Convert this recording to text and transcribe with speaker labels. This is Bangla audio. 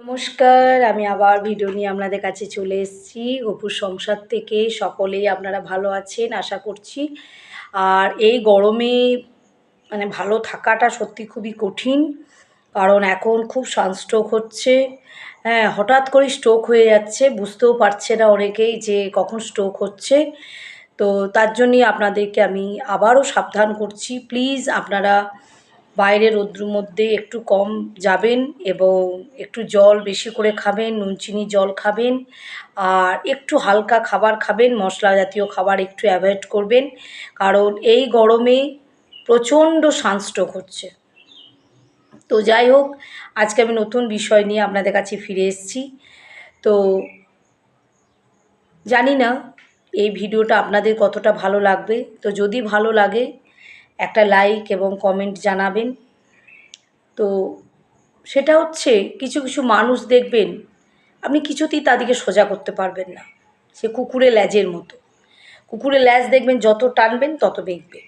Speaker 1: নমস্কার, আমি আবার ভিডিও নিয়ে আপনাদের কাছে চলে এসেছি। অপুর সংসার থেকে সকলেই আপনারা ভালো আছেন আশা করছি। আর এই গরমে ভালো থাকাটা সত্যি খুবই কঠিন। কারণ এখন খুব সানস্ট্রোক হচ্ছে। হ্যাঁ, হঠাৎ করে স্ট্রোক হয়ে যাচ্ছে, বুঝতেও পারছে না অনেকেই যে কখন স্ট্রোক হচ্ছে। তো তার জন্যই আপনাদেরকে আমি আবারও সাবধান করছি, প্লিজ আপনারা বাইরে রৌদ্রের মধ্যে একটু কম যাবেন এবং একটু জল বেশি করে খাবেন, নুন চিনি জল খাবেন, আর একটু হালকা খাবার খাবেন, মশলা জাতীয় খাবার একটু অ্যাভয়েড করবেন। কারণ এই গরমে প্রচণ্ড সানস্ট্রোক হচ্ছে। তো যাই হোক, আজকে আমি নতুন বিষয় নিয়ে আপনাদের কাছে ফিরে এসেছি। তো জানি না এই ভিডিওটা আপনাদের কতটা ভালো লাগবে। তো যদি ভালো লাগে একটা লাইক এবং কমেন্ট জানাবেন। তো সেটা হচ্ছে, কিছু কিছু মানুষ দেখবেন আপনি কিছুতেই তাদেরকে সোজা করতে পারবেন না। সে কুকুরের লেজের মতো। কুকুরের লেজ দেখবেন যত টানবেন তত বেঁকবে।